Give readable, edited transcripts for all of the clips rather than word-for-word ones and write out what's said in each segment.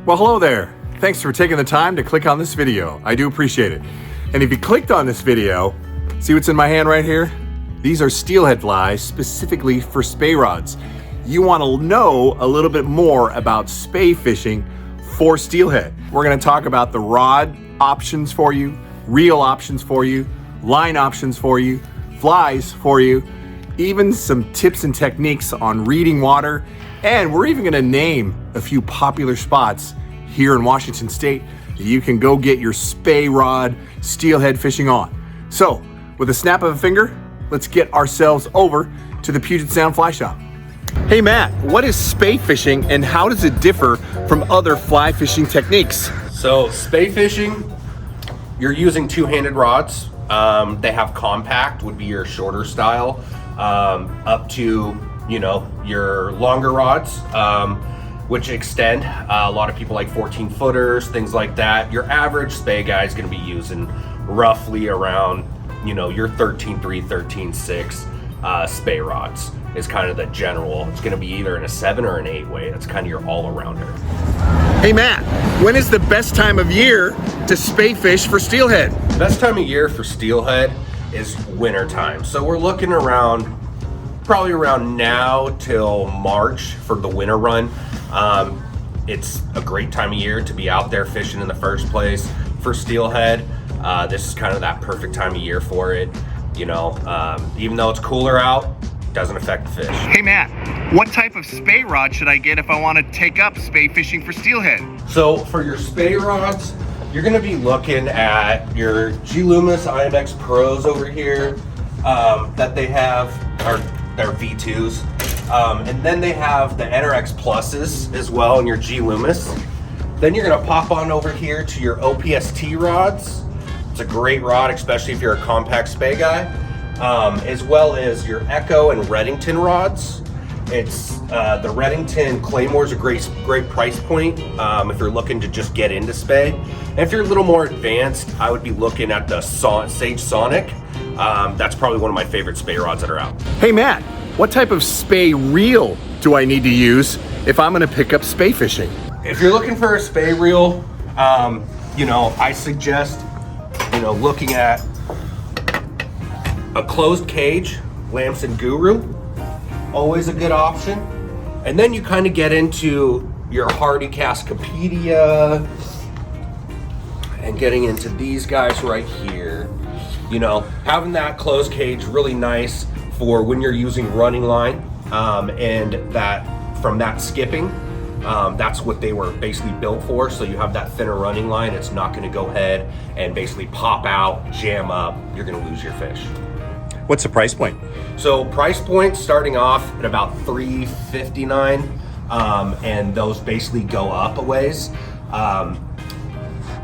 Well, hello there. Thanks for taking the time to click on this video. I do appreciate it. And if you clicked on this video, see what's in my hand right here? These are steelhead flies specifically for spey rods. You want to know a little bit more about spey fishing for steelhead. We're going to talk about the rod options for you, reel options for you, line options for you, flies for you, even some tips and techniques on reading water. And we're even going to name a few popular spots here in Washington State that you can go get your spey rod steelhead fishing on. So, with a snap of a finger, let's get ourselves over to the Puget Sound Fly Shop. Hey Matt, what is spey fishing and how does it differ from other fly fishing techniques? So spey fishing, you're using two-handed rods. They have compact, would be your shorter style, up to your longer rods, which extend. A lot of people like 14 footers, things like that. Your average spey guy is going to be using roughly around, your 13.3, 13.6 spey rods is kind of the general. It's going to be either in a 7 or an 8 weight. That's kind of your all-arounder. Hey Matt, when is the best time of year to spey fish for steelhead? Best time of year for steelhead is winter time. So we're looking around probably around now till March for the winter run. It's a great time of year to be out there fishing in the first place for steelhead. This is kind of that perfect time of year for it. Even though it's cooler out, doesn't affect the fish. Hey Matt, what type of spey rod should I get if I want to take up spey fishing for steelhead? So for your spey rods, you're going to be looking at your G Loomis IMX Pros over here that they have, they're V2s. And then they have the NRX Pluses as well in your G Loomis. Then you're going to pop on over here to your OPST rods. It's a great rod, especially if you're a compact spey guy. As well as your Echo and Redington rods. It's the Redington Claymore is a great price point if you're looking to just get into spey. And if you're a little more advanced, I would be looking at the Sage Sonic. That's probably one of my favorite spey rods that are out. Hey Matt, what type of spey reel do I need to use if I'm going to pick up spey fishing? If you're looking for a spey reel, I suggest looking at a closed cage, Lamson Guru, always a good option. And then you kind of get into your Hardy Cascapedia and getting into these guys right here. Having that closed cage really nice for when you're using running line, and that from that skipping, that's what they were basically built for. So you have that thinner running line, it's not going to go ahead and basically pop out, jam up, you're going to lose your fish. What's the price point? So price point starting off at about $359, and those basically go up a ways.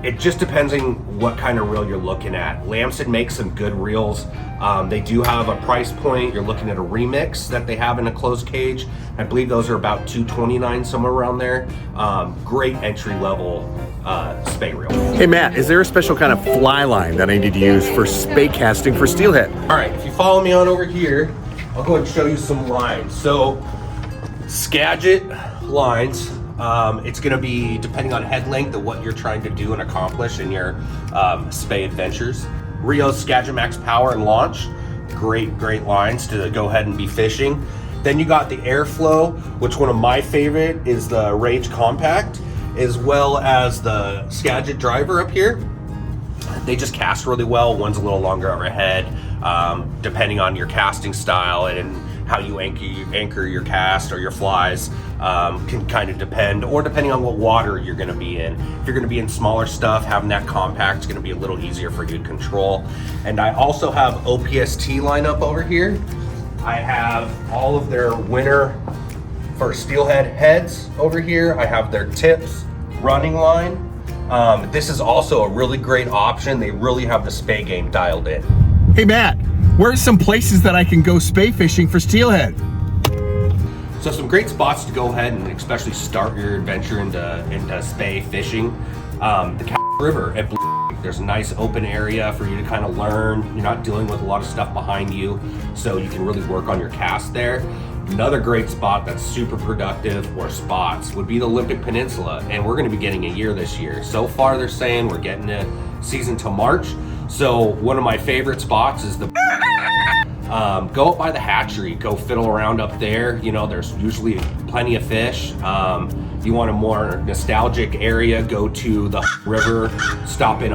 It just depends on what kind of reel you're looking at. Lamson makes some good reels. They do have a price point. You're looking at a Remix that they have in a closed cage. I believe those are about $229, somewhere around there. Great entry level spey reel. Hey Matt, is there a special kind of fly line that I need to use for spey casting for steelhead? All right, if you follow me on over here, I'll go ahead and show you some lines. So Skagit lines, it's going to be depending on head length of what you're trying to do and accomplish in your spey adventures. Rio's Skagit Max Power and Launch, great lines to go ahead and be fishing. Then you got the Airflow, which one of my favorite is the Rage Compact, as well as the Skagit Driver up here. They just cast really well. One's a little longer overhead, depending on your casting style and how you anchor your cast or your flies, can kind of depend, or depending on what water you're going to be in. If you're going to be in smaller stuff, having that compact is going to be a little easier for you to control. And I also have OPST lineup over here. I have all of their winter for steelhead heads over here. I have their tips, running line. This is also a really great option. They really have the spey game dialed in. Hey Matt, where are some places that I can go spey fishing for steelhead? So some great spots to go ahead and especially start your adventure into spey fishing. The River at Blue. There's a nice open area for you to kind of learn. You're not dealing with a lot of stuff behind you, so you can really work on your cast there. Another great spot that's super productive, or spots, would be the Olympic Peninsula, and we're going to be getting a year this year. So far they're saying we're getting a season till March. So one of my favorite spots is the go up by the hatchery, go fiddle around up there. You know, there's usually plenty of fish. If you want a more nostalgic area, go to the river, stop in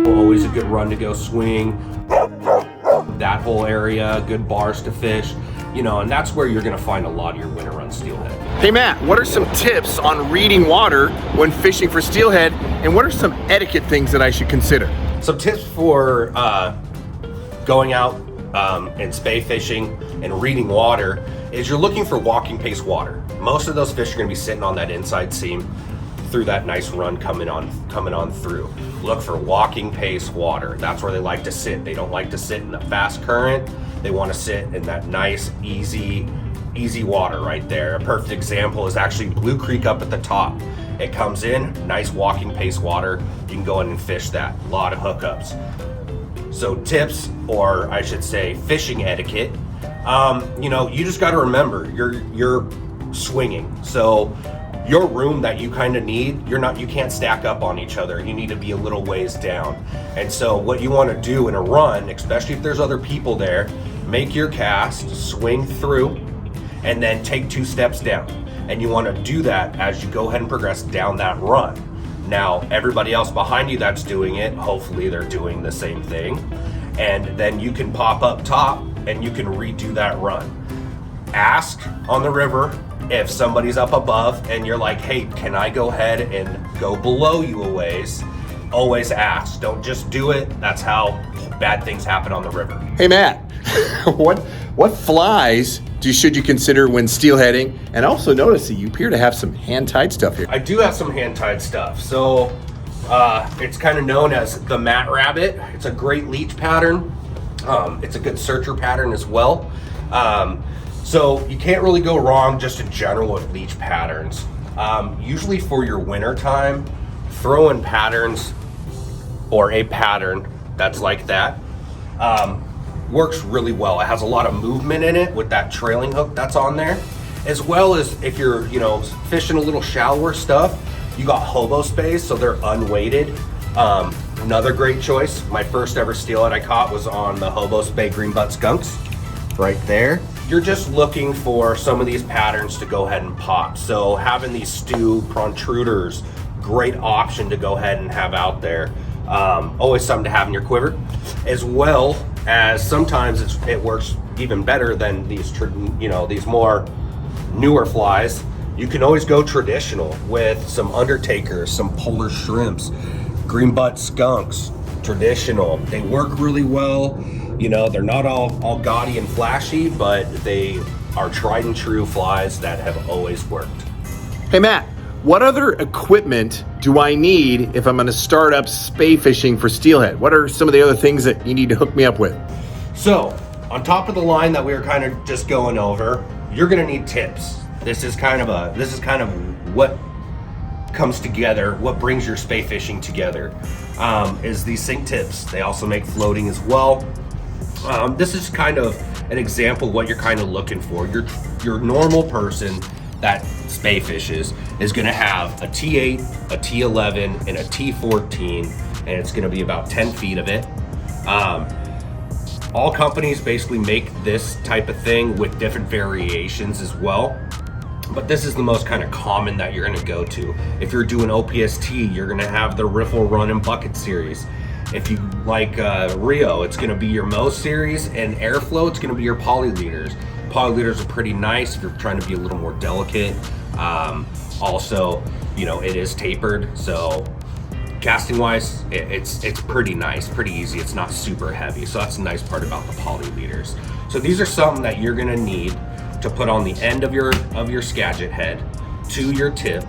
always a good run to go swing. That whole area, good bars to fish. You know, and that's where you're gonna find a lot of your winter run steelhead. Hey Matt, what are some tips on reading water when fishing for steelhead, and what are some etiquette things that I should consider? Some tips for going out and spay fishing and reading water is you're looking for walking pace water. Most of those fish are gonna be sitting on that inside seam through that nice run coming on through. Look for walking pace water. That's where they like to sit. They don't like to sit in a fast current. They want to sit in that nice, easy water right there. A perfect example is actually Blue Creek up at the top. It comes in, nice walking pace water. You can go in and fish that. A lot of hookups. So tips, or I should say fishing etiquette, you know, you just got to remember you're swinging. So your room that you kind of need, you can't stack up on each other. You need to be a little ways down. And so what you want to do in a run, especially if there's other people there, make your cast, swing through, and then take 2 steps down. And you want to do that as you go ahead and progress down that run. Now, everybody else behind you that's doing it, hopefully they're doing the same thing. And then you can pop up top and you can redo that run. Ask on the river if somebody's up above and you're like, hey, can I go ahead and go below you a ways? Always ask. Don't just do it. That's how bad things happen on the river. Hey Matt, what flies should you consider when steelheading? And also notice that you appear to have some hand-tied stuff here. I do have some hand-tied stuff. So it's kind of known as the Matt Rabbit. It's a great leech pattern. It's a good searcher pattern as well. So you can't really go wrong just in general with leech patterns. Usually for your winter time, throw in patterns or a pattern that's like that. Works really well. It has a lot of movement in it with that trailing hook that's on there, as well as if you're, you know, fishing a little shallower stuff, you got hobo spays, so they're unweighted. Another great choice. My first ever steelhead I caught was on the hobo spay green butt skunks, right there. You're just looking for some of these patterns to go ahead and pop. So having these stew protruders, great option to go ahead and have out there. Always something to have in your quiver, as well as sometimes it works even better than these, you know, these more newer flies. You can always go traditional with some undertakers, some polar shrimps, green butt skunks, traditional. They work really well. You know, they're not all gaudy and flashy, but they are tried and true flies that have always worked. Hey Matt, what other equipment do I need if I'm going to start up spay fishing for steelhead? What are some of the other things that you need to hook me up with? So, on top of the line that we were kind of just going over, you're going to need tips. This is kind of what comes together, what brings your spay fishing together, is these sink tips. They also make floating as well. This is kind of an example of what you're kind of looking for. Your normal person that spay fishes is going to have a T8, a T11, and a T14, and it's going to be about 10 feet of it. All companies basically make this type of thing with different variations as well, but this is the most kind of common that you're going to go to. If you're doing OPST, you're going to have the Riffle Run and Bucket series. If you like Rio, it's going to be your Mo series, and Airflow, it's going to be your poly leaders. Poly leaders are pretty nice if you're trying to be a little more delicate. Also, you know, it is tapered, so casting wise, it's pretty nice, pretty easy. It's not super heavy, so that's the nice part about the poly leaders. So these are something that you're going to need to put on the end of your Skagit head to your tip,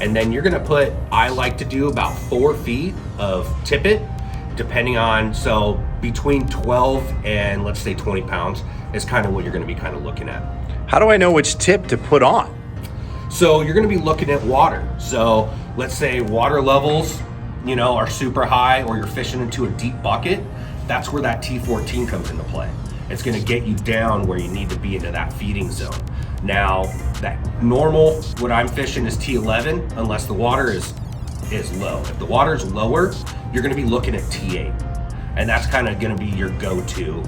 and then you're going to put, I like to do about 4 feet of tippet, depending on, so between 12 and let's say 20 pounds is kind of what you're going to be kind of looking at. How do I know which tip to put on? So you're going to be looking at water. So let's say water levels, you know, are super high, or you're fishing into a deep bucket. That's where that T14 comes into play. It's going to get you down where you need to be into that feeding zone. Now, that normal, what I'm fishing is T11, unless the water is low. If the water is lower, you're gonna be looking at T8. And that's kind of gonna be your go-to.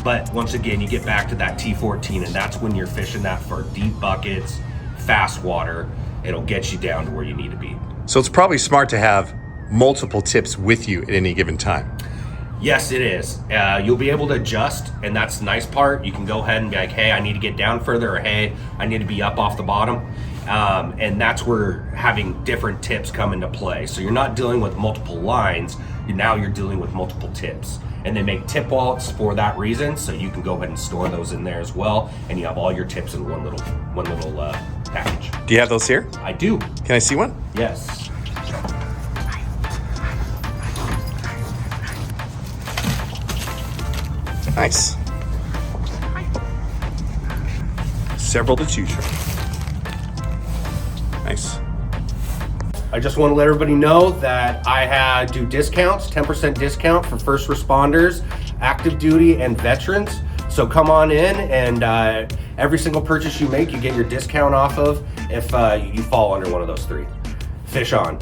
But once again, you get back to that T14, and that's when you're fishing that for deep buckets, fast water. It'll get you down to where you need to be. So it's probably smart to have multiple tips with you at any given time. Yes, it is. You'll be able to adjust, and that's the nice part. You can go ahead and be like, hey, I need to get down further, or hey, I need to be up off the bottom. And that's where having different tips come into play. So you're not dealing with multiple lines, now you're dealing with multiple tips. And they make tip wallets for that reason, so you can go ahead and store those in there as well, and you have all your tips in one little package. Do you have those here? I do. Can I see one? Yes. Nice. Several to choose from. Nice. I just want to let everybody know that I do discounts, 10% discount for first responders, active duty, and veterans. So come on in, and every single purchase you make, you get your discount off of if you fall under one of those three. Fish on.